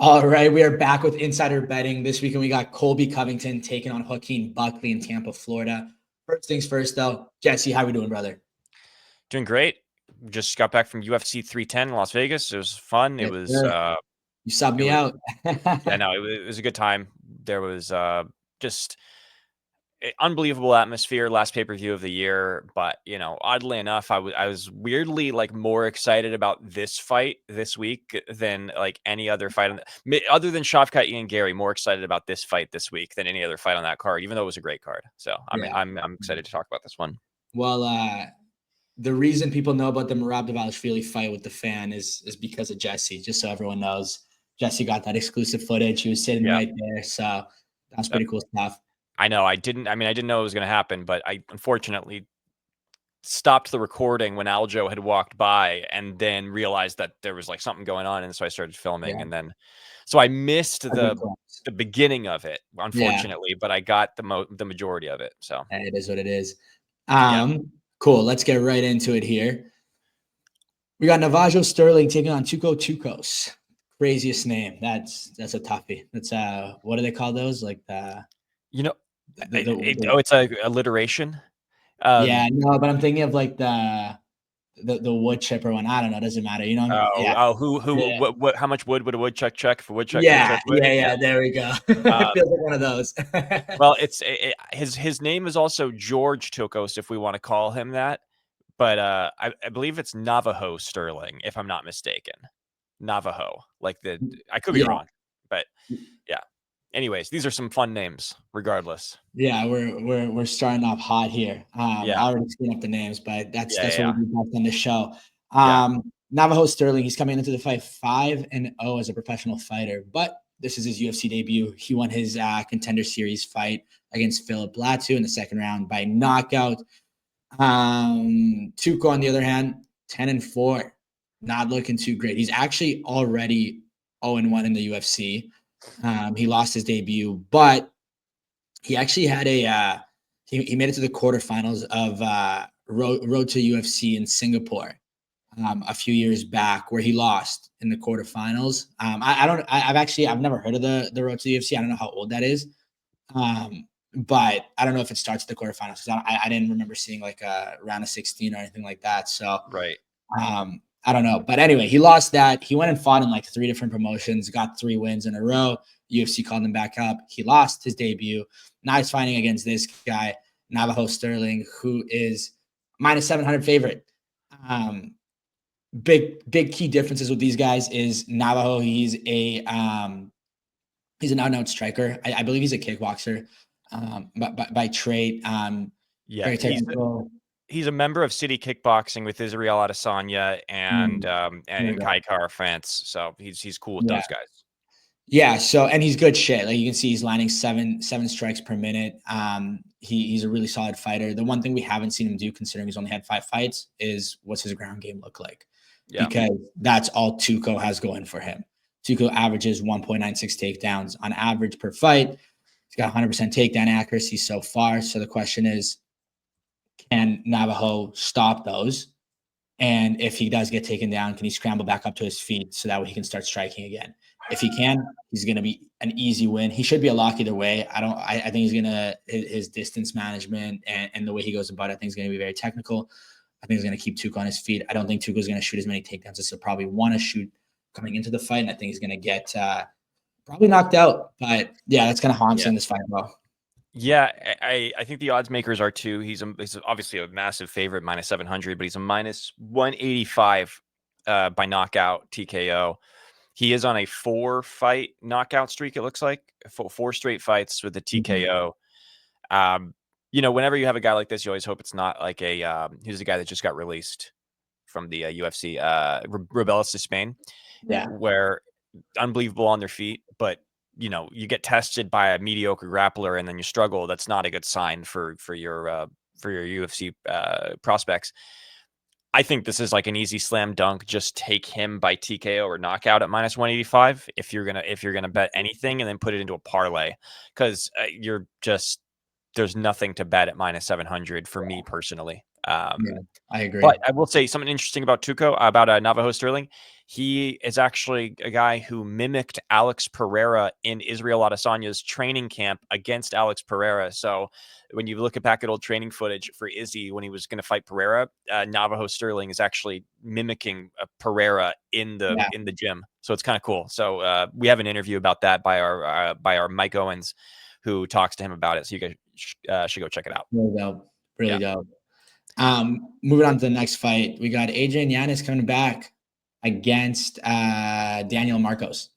All right, we are back with insider betting. This weekend we got Colby Covington taking on Joaquin Buckley in Tampa, Florida. First things first, though, Jesse, how we doing, brother? Doing great. Just got back from UFC 310 in Las Vegas. It was fun. Yes, sir. You subbed It me was out. yeah, no, it was a good time. There was just unbelievable atmosphere. Last pay per view of the year, but oddly enough, I was weirdly like more excited about this fight this week than like any other fight other than Shavkat Ian Gary. More excited about this fight this week than any other fight on that card, even though it was a great card. So Yeah. I'm excited to talk about this one. Well, the reason people know about the Merab Dvalishvili fight with the fan is because of Jesse. Just so everyone knows, Jesse got that exclusive footage. He was sitting right there, so that's pretty cool stuff. I know. I didn't know it was going to happen, but I unfortunately stopped the recording when Aljo had walked by and then realized that there was like something going on. And so I started filming and then, so I missed the beginning of it, unfortunately, but I got the majority of it. So it is what it is. Cool. Let's get right into it here. We got Navajo Stirling taking on Tukos. Craziest name. That's a toughie. That's what do they call those? Like it's a alliteration. Yeah, no, but I'm thinking of like the wood chipper one. I don't know. It doesn't matter. What? How much wood would a woodchuck chuck if a woodchuck? Yeah. There we go. Feels like one of those. Well, his name is also George Tokkos, if we want to call him that. But I believe it's Navajo Stirling, if I'm not mistaken. Navajo, I could be wrong, but yeah. Anyways, these are some fun names, regardless. Yeah, we're starting off hot here. I already seen up the names, but that's what we do best on the show. Navajo Stirling, he's coming into the fight 5-0 as a professional fighter, but this is his UFC debut. He won his Contender Series fight against Philip Latu in the second round by knockout. Tuco, on the other hand, 10-4, not looking too great. He's actually already 0-1 in the UFC. He lost his debut, but he actually had he made it to the quarterfinals of Road to UFC in Singapore a few years back, where he lost in the quarterfinals. I've never heard of the Road to the UFC. I don't know how old that is. But I don't know if it starts at the quarterfinals, because I didn't remember seeing like a round of 16 or anything like that. So right. I don't know. But anyway, he lost that. He went and fought in like 3 different promotions, got 3 wins in a row. UFC called him back up. He lost his debut. Now he's fighting against this guy, Navajo Stirling, who is -700 favorite. Big key differences with these guys is Navajo. He's an out-and-out striker. I believe he's a kickboxer. By trade, very technical. He's a member of City Kickboxing with Israel Adesanya and in Kaikar, France. So he's cool with those guys. Yeah. So, and he's good shit. Like you can see, he's lining seven strikes per minute. He's a really solid fighter. The one thing we haven't seen him do, considering he's only had 5 fights, is what's his ground game look like? Yeah. Because that's all Tuco has going for him. Tuco averages 1.96 takedowns on average per fight. He's got 100% takedown accuracy so far. So the question is, can Navajo stop those? And if he does get taken down, can he scramble back up to his feet so that way he can start striking again? If he can, he's going to be an easy win. He should be a lock either way. I think he's going to, his distance management and the way he goes about it, I think is going to be very technical. I think he's going to keep Tuco on his feet. I don't think Tuco is going to shoot as many takedowns as he'll probably want to shoot coming into the fight. And I think he's going to get probably knocked out. But yeah, that's going to haunt in this fight, though. Yeah, I think the odds makers are too. He's obviously a massive favorite, -700, but he's a -185 by knockout TKO. He is on a 4-fight knockout streak. It looks like 4 straight fights with the TKO. Whenever you have a guy like this, you always hope it's not like he's a guy that just got released from the UFC, Rebellis de Spain, where unbelievable on their feet, but you get tested by a mediocre grappler and then you struggle. That's not a good sign for your UFC prospects. I think this is like an easy slam dunk. Just take him by TKO or knockout at -185 if you're gonna bet anything, and then put it into a parlay, because there's nothing to bet at -700 for me personally. I agree. But I will say something interesting about Tuco, about Navajo Stirling. He is actually a guy who mimicked Alex Pereira in Israel Adesanya's training camp against Alex Pereira. So when you look back at old training footage for Izzy when he was going to fight Pereira, Navajo Stirling is actually mimicking Pereira in the gym. So it's kind of cool. So we have an interview about that by our Mike Owens, who talks to him about it. So you guys should go check it out. Really dope. Really dope. Moving on to the next fight, we got Adrian Yanez coming back against Daniel Marcos.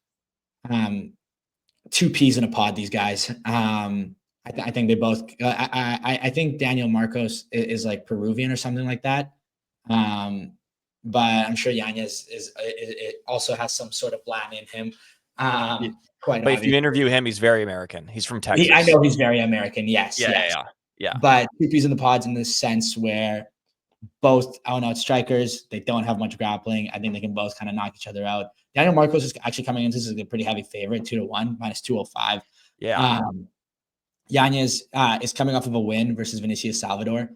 Two peas in a pod, these guys. I think they both. I think Daniel Marcos is like Peruvian or something like that. But I'm sure Yanez it also has some sort of Latin in him. But if you interview him, he's very American. He's from Texas. I know he's very American. Yes. Yeah. But two peas in the pods in the sense where both out strikers, they don't have much grappling. I think they can both kind of knock each other out. Daniel Marcos is actually coming into this as a pretty heavy favorite, 2-1, minus 205. Yeah. Yanez is coming off of a win versus Vinicius Salvador.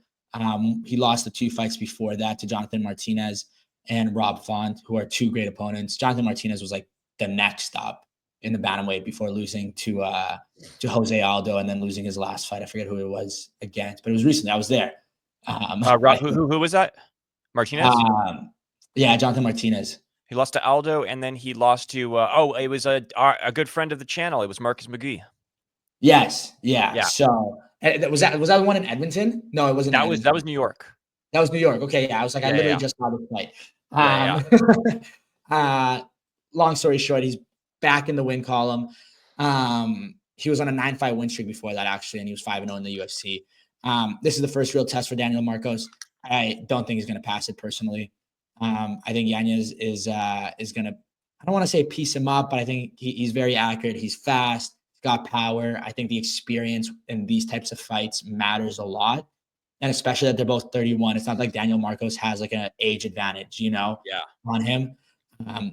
He lost the 2 fights before that to Jonathan Martinez and Rob Font, who are 2 great opponents. Jonathan Martinez was like the next stop in the bantamweight before losing to Jose Aldo and then losing his last fight. I forget who it was against, but it was recently. I was there. Who was that? Martinez? Yeah, Jonathan Martinez. He lost to Aldo, and then he lost to it was a good friend of the channel. It was Marcus McGee. Yes, yeah. So was that the one in Edmonton? No, it wasn't. That was New York. That was New York. Okay, yeah. I was like, I literally just saw this fight. Long story short, he's back in the win column. He was on a 9-5 win streak before that, actually, and he was 5-0 in the UFC. This is the first real test for Daniel Marcos. I don't think he's going to pass it personally. I think Yanez is going to, I don't want to say piece him up, but I think he's very accurate. He's fast. He's got power. I think the experience in these types of fights matters a lot. And especially that they're both 31. It's not like Daniel Marcos has like an age advantage, on him.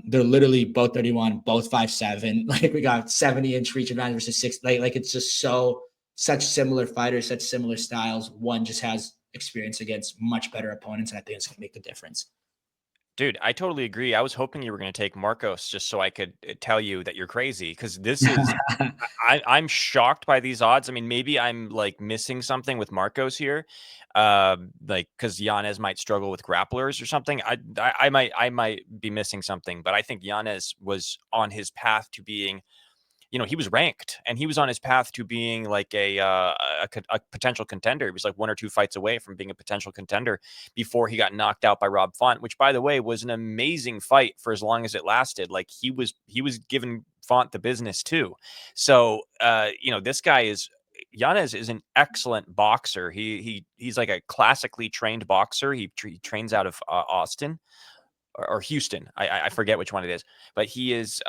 They're literally both 31, both 5'7". Like we got 70-inch reach advantage versus 6. Like it's just such similar fighters, such similar styles. One just has experience against much better opponents, and I think it's going to make the difference. Dude, I totally agree. I was hoping you were going to take Marcos just so I could tell you that you're crazy, because this is I'm shocked by these odds. I mean, maybe I'm like missing something with Marcos here, like because Yanez might struggle with grapplers or something. I might be missing something, but I think Yanez was on his path to being, he was ranked and he was on his path to being like a potential contender. He was like 1 or 2 fights away from being a potential contender before he got knocked out by Rob Font, which, by the way, was an amazing fight for as long as it lasted. Like he was giving Font the business too. So, this guy Yanez is an excellent boxer. He's like a classically trained boxer. He trains out of Austin or Houston. I forget which one it is, but he is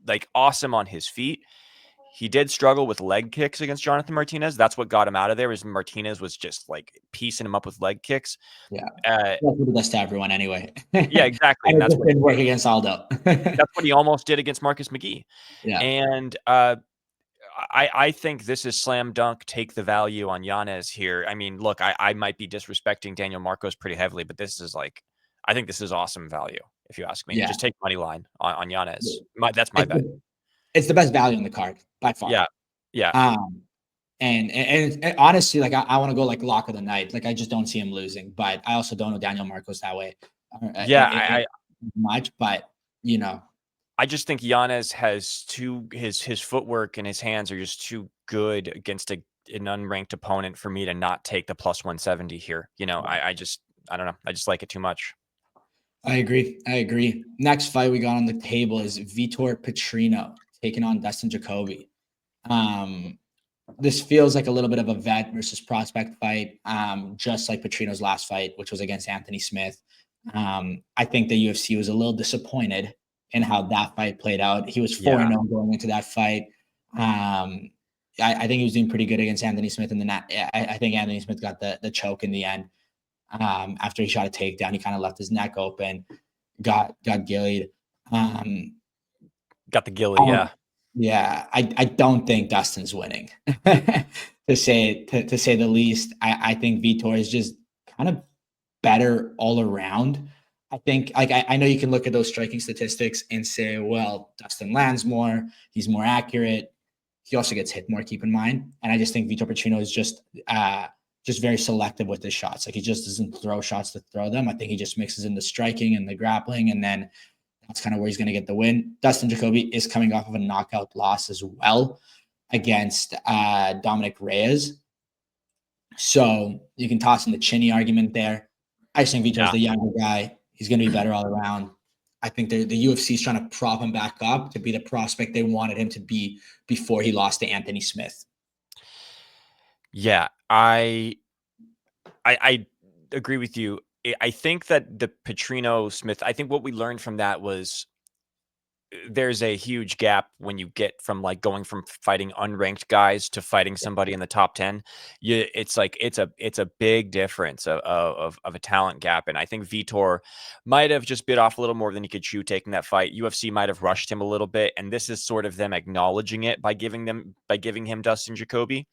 like awesome on his feet. He did struggle with leg kicks against Jonathan Martinez. That's what got him out of there. Is Martinez was just like piecing him up with leg kicks. Yeah, that's what he does to everyone anyway. Yeah, exactly. And that's what didn't work against Aldo. That's what he almost did against Marcus McGee. Yeah, and I think this is slam dunk. Take the value on Yanez here. I mean, look, I might be disrespecting Daniel Marcos pretty heavily, but this is like, I think this is awesome value. If you ask me, just take money line on Yanez. That's my bet. It's the best value in the card by far. Yeah. And honestly, like I want to go like lock of the night. Like I just don't see him losing, but I also don't know Daniel Marcos that way. Much, but I just think Yanez has his footwork and his hands are just too good against an unranked opponent for me to not take the plus 170 here. I don't know. I just like it too much. I agree. Next fight we got on the table is Vitor Petrino taking on Dustin Jacoby. This feels like a little bit of a vet versus prospect fight, just like Petrino's last fight, which was against Anthony Smith. I think the UFC was a little disappointed in how that fight played out. He was 4-0 going into that fight. I think he was doing pretty good against Anthony Smith, and then I think Anthony Smith got the choke in the end. After he shot a takedown, he kind of left his neck open, got gillied. Got the gilly, yeah. Yeah, I don't think Dustin's winning, to say the least. I think Vitor is just kind of better all around. I think I know you can look at those striking statistics and say, well, Dustin lands more, he's more accurate. He also gets hit more, keep in mind. And I just think Vitor Petrino is just very selective with his shots. Like he just doesn't throw shots to throw them. I think he just mixes in the striking and the grappling, and then that's kind of where he's going to get the win. Dustin Jacoby is coming off of a knockout loss as well against Dominic Reyes. So you can toss in the chinny argument there. I just think Vitor's the younger guy. He's going to be better all around. I think the UFC is trying to prop him back up to be the prospect they wanted him to be before he lost to Anthony Smith. Yeah, I agree with you. I think that the Petrino Smith, I think what we learned from that was there's a huge gap when you get from like going from fighting unranked guys to fighting somebody in the top 10. It's a big difference of a talent gap. And I think Vitor might have just bit off a little more than he could chew taking that fight. UFC might have rushed him a little bit. And this is sort of them acknowledging it by giving him Dustin Jacoby.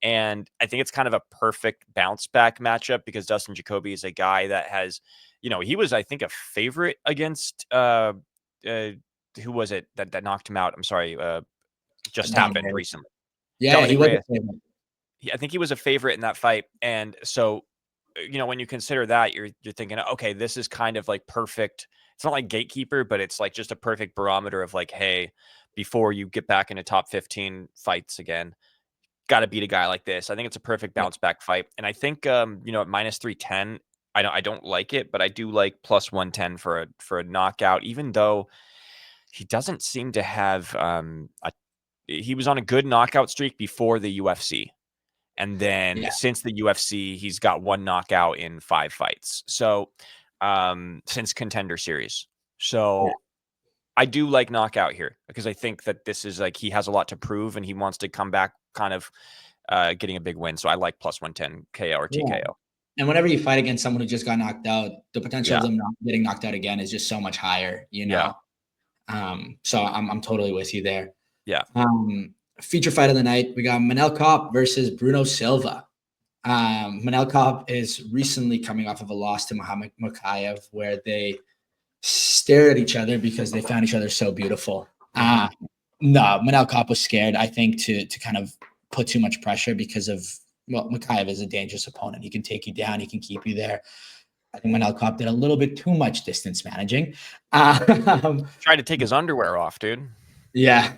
And I think it's kind of a perfect bounce back matchup because Dustin Jacoby is a guy that has, he was, I think, a favorite against, who was it that knocked him out? I'm sorry. Just happened recently. Yeah, Dominic he was Reyes. a favorite. I think he was a favorite in that fight. And so, when you consider that, you're thinking, okay, this is kind of like perfect. It's not like gatekeeper, but it's like just a perfect barometer of like, hey, before you get back into top 15 fights again, got to beat a guy like this. I think it's a perfect bounce back fight. And I think, at minus 310, I don't like it, but I do like plus 110 for a knockout, even though he doesn't seem to have he was on a good knockout streak before the UFC. And then since the UFC, he's got one knockout in 5 fights. So since Contender Series. So I do like knockout here because I think that this is like he has a lot to prove and he wants to come back kind of getting a big win. So I like plus 110 KO or TKO. Yeah. And whenever you fight against someone who just got knocked out, the potential of them not getting knocked out again is just so much higher, Yeah. So I'm totally with you there. Yeah. Feature fight of the night, we got Manel Kape versus Bruno Silva. Manel Kape is recently coming off of a loss to Muhammad Mokaev where they stare at each other because they found each other so beautiful. No, Manel Kape was scared, I think, to kind of put too much pressure because of, Mokaev is a dangerous opponent. He can take you down. He can keep you there. I think Manel Kape did a little bit too much distance managing. Tried to take his underwear off, dude. Yeah.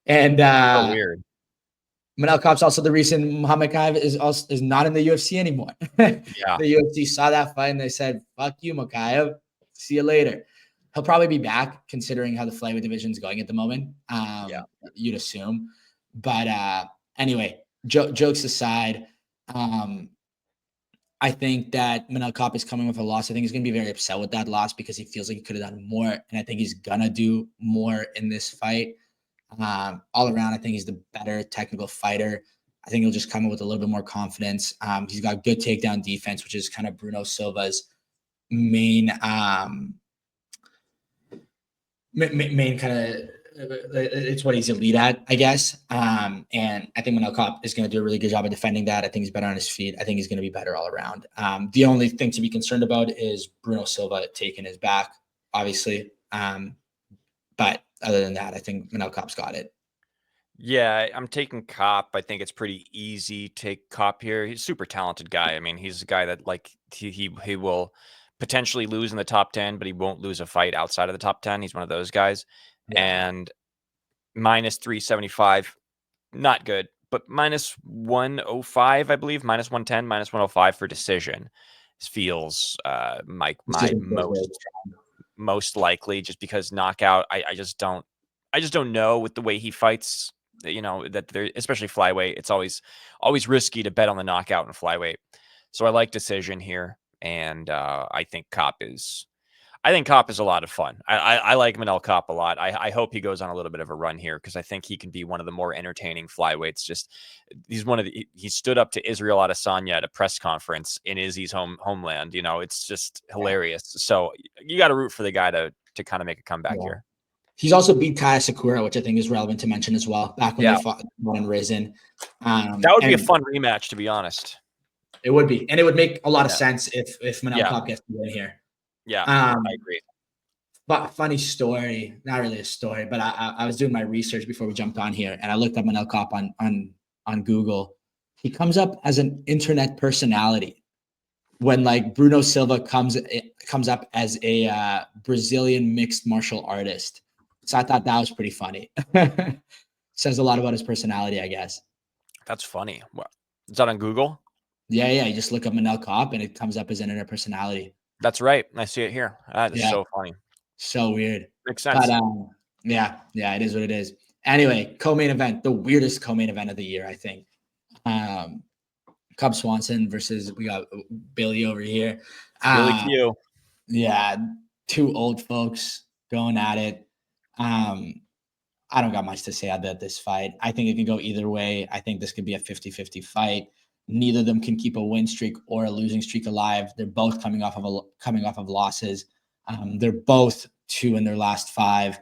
And so weird. Manel Kape's also the reason Muhammad Mokaev is not in the UFC anymore. The UFC saw that fight and they said, "Fuck you, Mokaev. See you later." He'll probably be back, considering how the flyweight division is going at the moment. You'd assume. But anyway, jokes aside, I think that Manel Kape is coming with a loss. I think he's going to be very upset with that loss because he feels like he could have done more, and I think he's going to do more in this fight. All around, I think he's the better technical fighter. I think he'll just come in with a little bit more confidence. He's got good takedown defense, which is kind of Bruno Silva's main kind of it's what he's elite at, I guess. And I think Manel Kape is going to do a really good job of defending that. I think he's better on his feet. I think he's going to be better all around. The only thing to be concerned about is Bruno Silva taking his back, obviously. But other than that, I think Manel Kape's got it. Yeah, I'm taking Kape. I think it's pretty easy to take Kape here. He's a super talented guy. I mean, he's a guy that like he will potentially lose in the top 10, but he won't lose a fight outside of the top 10. He's one of those guys. Yeah. And minus 375, not good, but minus 105, I believe, minus 110, minus 105 for decision. This feels my most likely, just because knockout. I just don't know with the way he fights. That there, especially flyweight, it's always risky to bet on the knockout in flyweight. So I like decision here, and I think Kape is a lot of fun. I like Manel Kape a lot. I hope he goes on a little bit of a run here because I think he can be one of the more entertaining flyweights. Just he stood up to Israel Adesanya at a press conference in Izzy's homeland. It's just hilarious. So you got to root for the guy to kind of make a comeback here. He's also beat Kaya Sakura, which I think is relevant to mention as well. Back when they fought in Risen, that would be a fun rematch, to be honest. It would be, and it would make a lot of sense if Manel Kape gets to win here. Yeah, I Um, agree. but funny story, not really a story, but I was doing my research before we jumped on here, and I looked up Manel Kape on Google. He comes up as an internet personality when like Bruno Silva comes up as a Brazilian mixed martial artist. So I thought that was pretty funny. Says a lot about his personality, I guess. That's funny. What, is that on Google? Yeah, yeah. You just look up Manel Kape and it comes up as internet personality. That's right. I see it here. That is Yeah, so funny. so weird. Makes But sense. yeah, yeah, it is what it is. Anyway, co-main event, the weirdest co-main event of the year, I think. Um, Cub Swanson versus we got Billy over here. Billy Uh, Q. yeah, two old folks going at it. I don't got much to say about this fight. I think it can go either way. I think this could be a 50-50 fight. Neither of them can keep a win streak or a losing streak alive. They're both coming off of losses. They're both 2 in their last 5.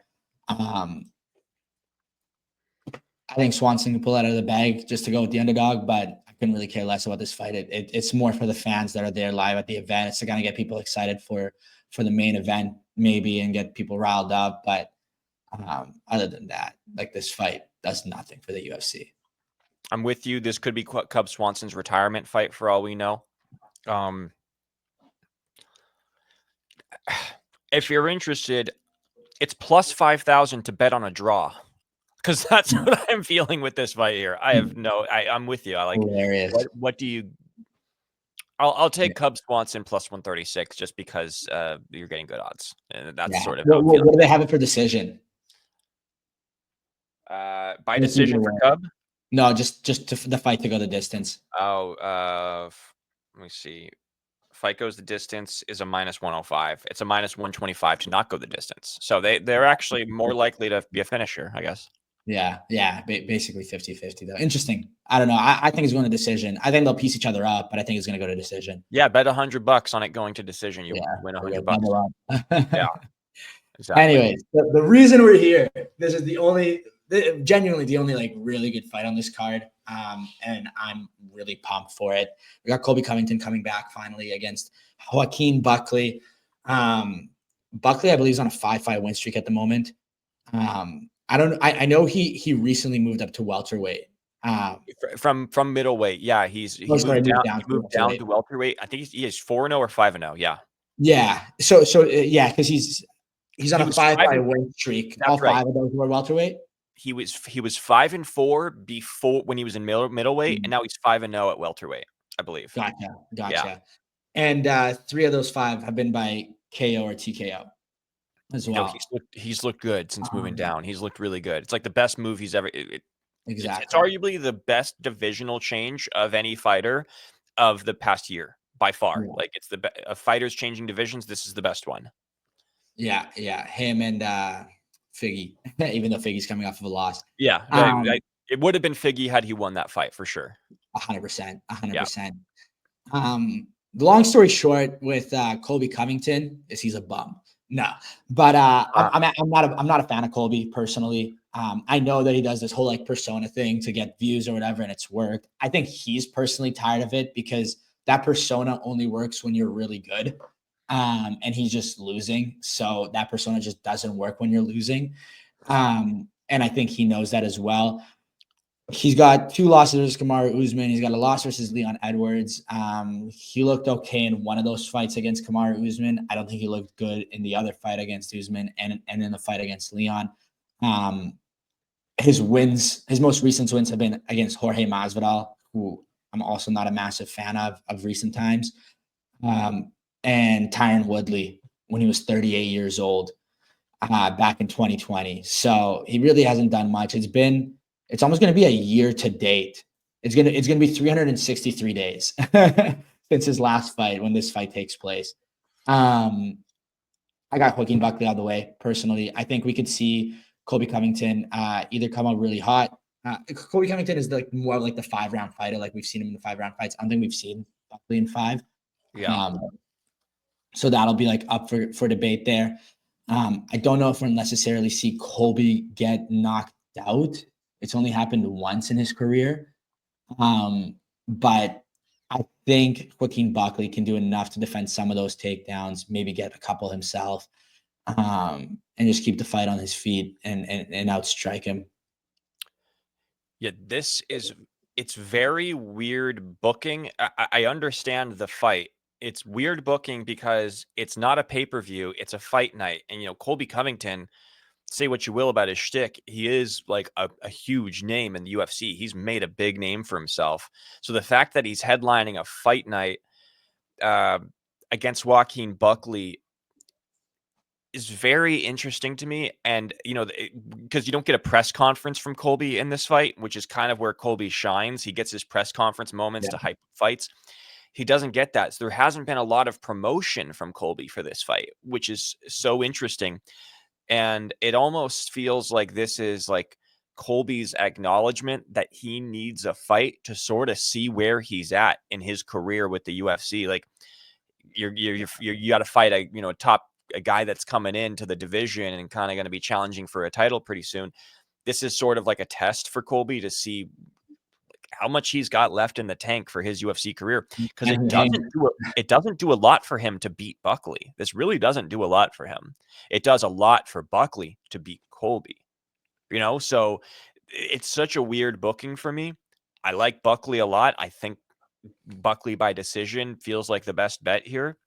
I think Swanson can pull it out of the bag just to go with the underdog, but I couldn't really care less about this fight. It's more for the fans that are there live at the event. It's to kind of get people excited for the main event, maybe, and get people riled up. But other than that, like this fight does nothing for the UFC. I'm with you. This could be Cub Swanson's retirement fight for all we know. If you're interested, it's plus 5,000 to bet on a draw. Because that's what I'm feeling with this fight here. I'm with you. I like hilarious. What do you? I'll take Cub Swanson plus 136 just because you're getting good odds, and that's sort of how I'm feeling. What do they have it for decision? By decision for Cub? No, just the fight to go the distance. Oh, let me see. Fight goes the distance is a minus 105. It's a minus 125 to not go the distance. So they're actually more likely to be a finisher, I guess. Yeah, basically 50-50 though. Interesting. I don't know. I think it's going to decision. I think they'll piece each other up, but I think it's going to go to decision. Yeah, bet $100 on it going to decision. You win $100. Yeah, exactly. Anyways, the reason we're here, this is genuinely the only like really good fight on this card. And I'm really pumped for it. We got Colby Covington coming back finally against Joaquin Buckley. Buckley, I believe, is on a 5-5 win streak at the moment. I know he recently moved up to welterweight. From middleweight, yeah, he moved down to welterweight. I think he is 4-0 or 5-0. Yeah, yeah. So yeah, because he's on a 5-5 win streak. All right. 5 of those were welterweight. He was 5-4 before when he was in middleweight, and now he's 5-0 at welterweight, I believe. Gotcha. Yeah. And 3 of those 5 have been by KO or TKO as well. He's looked good since moving down. He's looked really good. It's like the best move he's ever. Exactly. It's arguably the best divisional change of any fighter of the past year by far. Yeah. Like it's fighters changing divisions. This is the best one. Yeah. Him and Figgy, even though Figgy's coming off of a loss. Yeah. It would have been Figgy had he won that fight for sure. 100%. The long story short with Colby Covington is he's a bum. No, but I'm not a fan of Colby personally. I know that he does this whole like persona thing to get views or whatever, and it's worked. I think he's personally tired of it because that persona only works when you're really good. And he's just losing. So that persona just doesn't work when you're losing. And I think he knows that as well. He's got 2 losses versus Kamaru Usman. He's got a loss versus Leon Edwards. He looked okay in one of those fights against Kamaru Usman. I don't think he looked good in the other fight against Usman and in the fight against Leon. His most recent wins have been against Jorge Masvidal, who I'm also not a massive fan of recent times. And Tyron Woodley when he was 38 years old back in 2020. So he really hasn't done much. It's almost going to be a year to date. It's going to be 363 days since his last fight when this fight takes place. I got Joaquin Buckley out of the way personally. I think we could see Colby Covington either come out really hot. Colby Covington is like more like the 5-round fighter, like we've seen him in the 5-round fights. I don't think we've seen Buckley in 5. Yeah. So that'll be like up for debate there. I don't know if we'll necessarily see Colby get knocked out. It's only happened once in his career. But I think Joaquin Buckley can do enough to defend some of those takedowns, maybe get a couple himself, and just keep the fight on his feet and outstrike him. Yeah, it's very weird booking. I understand the fight. It's weird booking because it's not a pay-per-view, it's a fight night. And Colby Covington, say what you will about his shtick, he is like a huge name in the UFC. He's made a big name for himself. So the fact that he's headlining a fight night uh, against Joaquin Buckley is very interesting to me. And, because you don't get a press conference from Colby in this fight, which is kind of where Colby shines. He gets his press conference moments to hype fights. He doesn't get that. So there hasn't been a lot of promotion from Colby for this fight, which is so interesting. And it almost feels like this is like Colby's acknowledgement that he needs a fight to sort of see where he's at in his career with the UFC. Like you got to fight a guy that's coming into the division and kind of going to be challenging for a title pretty soon. This is sort of like a test for Colby to see how much he's got left in the tank for his UFC career, because it doesn't do a lot for him to beat Buckley. This really doesn't do a lot for him. It does a lot for Buckley to beat Colby. So it's such a weird booking for me. I like Buckley a lot. I think Buckley by decision feels like the best bet here.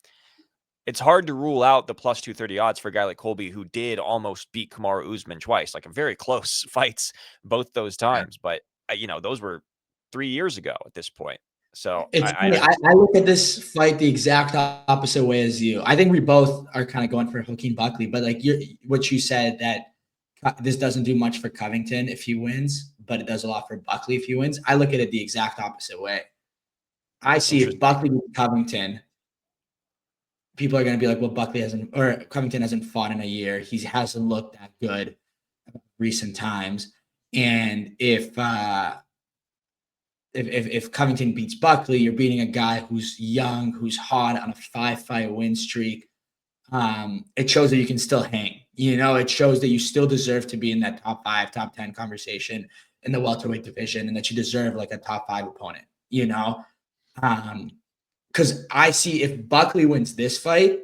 It's hard to rule out the plus 230 odds for a guy like Colby, who did almost beat Kamaru Usman twice, like very close fights both those times. But those were 3 years ago at this point. So It's funny. I look at this fight the exact opposite way as you. I think we both are kind of going for Joaquin Buckley, but like what you said, that this doesn't do much for Covington if he wins, but it does a lot for Buckley if he wins. I look at it the exact opposite way. I see if Buckley beats Covington, people are going to be like, well, Covington hasn't fought in a year. He hasn't looked that good in recent times. And if Covington beats Buckley, you're beating a guy who's young, who's hot on a 5-fight win streak. It shows that you can still hang. It shows that you still deserve to be in that top 5, top 10 conversation in the welterweight division, and that you deserve like a top 5 opponent. Because I see if Buckley wins this fight,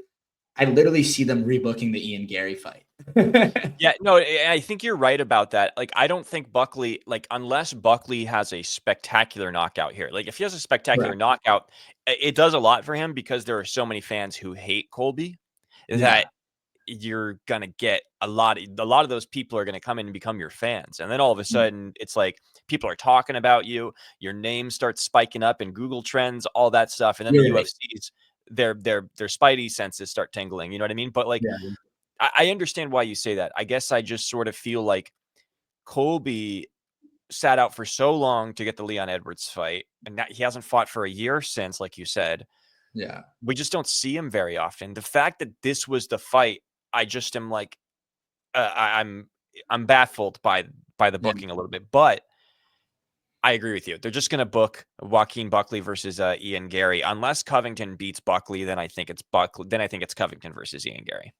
I literally see them rebooking the Ian Gary fight. Yeah, no, I think you're right about that. Like, I don't think Buckley, unless Buckley has a spectacular knockout here, like if he has a spectacular knockout, it does a lot for him, because there are so many fans who hate Colby that you're gonna get a lot of those people are gonna come in and become your fans, and then all of a sudden it's like people are talking about you, your name starts spiking up in Google Trends, all that stuff, and then the UFC's their spidey senses start tingling. You know what I mean? But I understand why you say that. I guess I just sort of feel like Colby sat out for so long to get the Leon Edwards fight, and now he hasn't fought for a year since, like you said. Yeah. We just don't see him very often. The fact that this was the fight, I just am like, I'm baffled by the booking a little bit, but I agree with you. They're just going to book Joaquin Buckley versus Ian Gary. Unless Covington beats Buckley, then I think it's Buckley. Then I think it's Covington versus Ian Gary.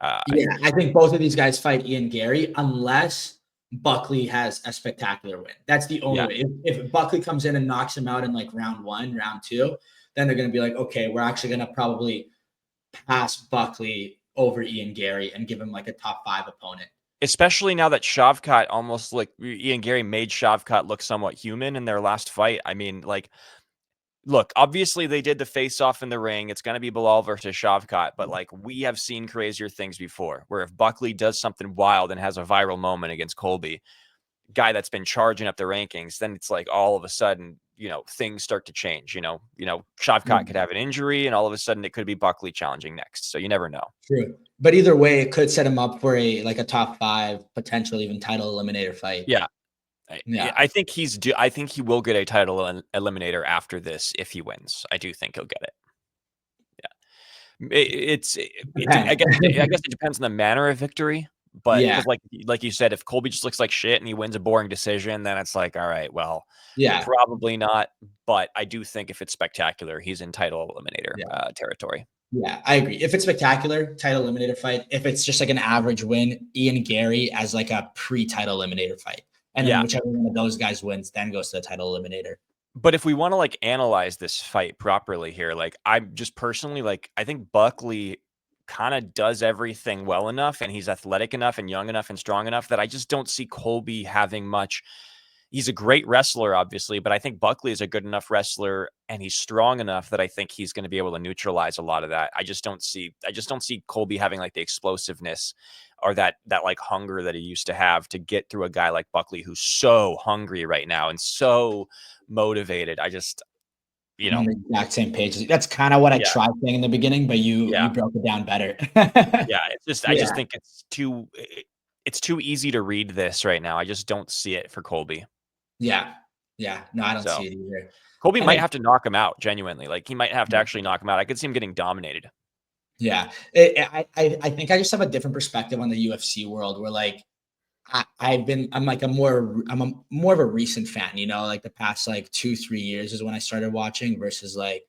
I think both of these guys fight Ian Gary unless Buckley has a spectacular win. That's the only way. If Buckley comes in and knocks him out in like round 1, round 2, then they're going to be like, okay, we're actually going to probably pass Buckley over Ian Gary and give him like a top 5 opponent. Especially now that Shavkat almost, like, Ian Gary made Shavkat look somewhat human in their last fight. I mean, look, obviously they did the face-off in the ring. It's going to be Bilal versus Shavkat, but we have seen crazier things before, where if Buckley does something wild and has a viral moment against Colby, guy that's been charging up the rankings, then it's like all of a sudden, things start to change. Shavkat could have an injury, and all of a sudden it could be Buckley challenging next. So you never know. True. But either way, it could set him up for a top 5, potential even title eliminator fight. Yeah. I think I think he will get a title eliminator after this if he wins. I do think he'll get it. Yeah. I guess it depends on the manner of victory. But because like you said, if Colby just looks like shit and he wins a boring decision, then it's like, all right, well, probably not. But I do think if it's spectacular, he's in title eliminator territory. Yeah, I agree. If it's spectacular, title eliminator fight. If it's just like an average win, Ian Gary as like a pre-title eliminator fight. And then whichever one of those guys wins, then goes to the title eliminator. But if we want to like analyze this fight properly here, like I'm just personally like I think Buckley kind of does everything well enough and he's athletic enough and young enough and strong enough that I just don't see Colby having much. He's a great wrestler, obviously, but I think Buckley is a good enough wrestler and he's strong enough that I think he's going to be able to neutralize a lot of that. I just don't see Colby having like the explosiveness or that like hunger that he used to have to get through a guy like Buckley who's so hungry right now and so motivated. You I'm on know, the exact same page. That's kind of what I yeah, tried saying in the beginning, but yeah, you broke it down better. yeah. I just Yeah, think it's too easy to read this right now. I just don't see it for Colby. yeah, yeah. No, I don't So see it either. Colby And might it, have to knock him out genuinely. Like he might have to actually knock him out. I could see him getting dominated. yeah, I think I just have a different perspective on the UFC world where like I'm a more of a recent fan, you know, like the past like 2, 3 years is when I started watching versus like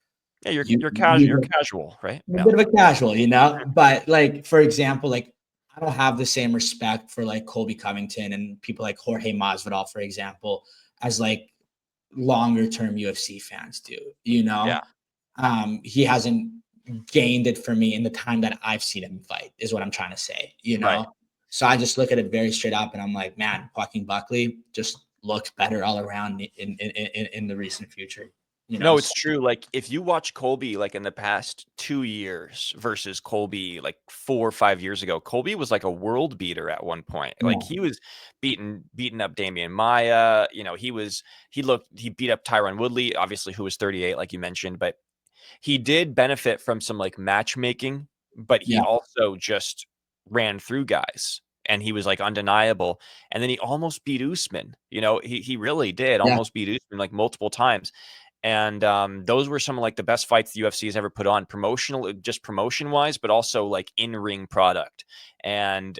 Yeah, you're you, you're casual. You're you casual, right? I'm a Yeah. bit of a casual, you know, but like, for example, like I don't have the same respect for like Colby Covington and people like Jorge Masvidal, for example, as like longer term UFC fans do, you Yeah. know. He hasn't gained it for me in the time that I've seen him fight, is what I'm trying to say, you Right. know. So I just look at it very straight up and I'm like, man, Joaquin Buckley just looks better all around in the recent future, you know. No, So, it's true. Like if you watch Colby like in the past 2 years versus Colby like 4 or 5 years ago, Colby was like a world beater at one point. Like yeah, he was beating up Damian Maya. He beat up Tyron Woodley, obviously, who was 38, like you mentioned, but he did benefit from some like matchmaking, but he yeah, also just ran through guys and he was like undeniable. And then he almost beat Usman. He really did yeah, almost beat Usman like multiple times. And those were some of like the best fights the UFC has ever put on, just promotion wise, but also like in ring product. And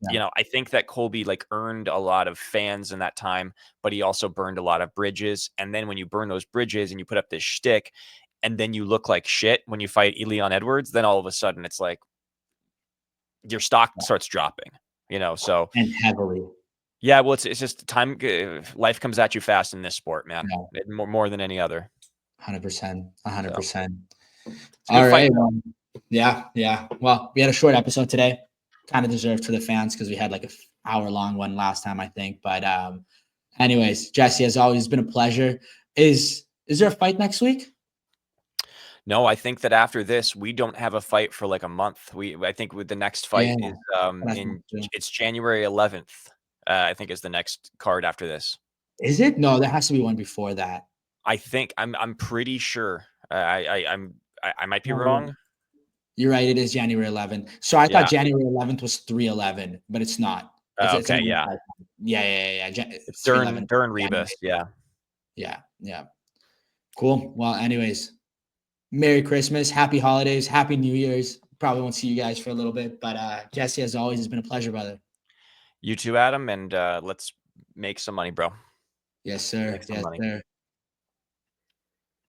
yeah. I think that Colby like earned a lot of fans in that time, but he also burned a lot of bridges. And then when you burn those bridges and you put up this shtick, and then you look like shit when you fight Leon Edwards, then all of a sudden it's like your stock starts dropping. So And heavily. yeah, well, it's just time. Life comes at you fast in this sport, man, Yeah. more than any other. 100%. So 100%. it's a good All fight. right. Well, yeah. Yeah. Well, we had a short episode today. Kind of deserved for the fans because we had like a hour long one last time, I think. But anyways, Jesse, as always, it's been a pleasure. Is there a fight next week? No, I think that after this, we don't have a fight for like a month. I think with the next Yeah. fight is That's in true. it's January 11th. I think is the next card after this. Is it? No, there has to be one before that. I'm pretty sure. I might be No, wrong. you're right. It is January 11th. So I thought Yeah. January 11th was 3/11, but it's not. It's Okay. another Yeah. fight. Yeah. It's 3/11. during January. Rebus. Yeah. Yeah. Cool. Well, anyways, Merry Christmas, Happy Holidays, Happy New Year's. Probably won't see you guys for a little bit, but Jesse, as always, it's been a pleasure, brother. You too, Adam, and let's make some money, bro. Yes, sir. Make some Yes, money. sir.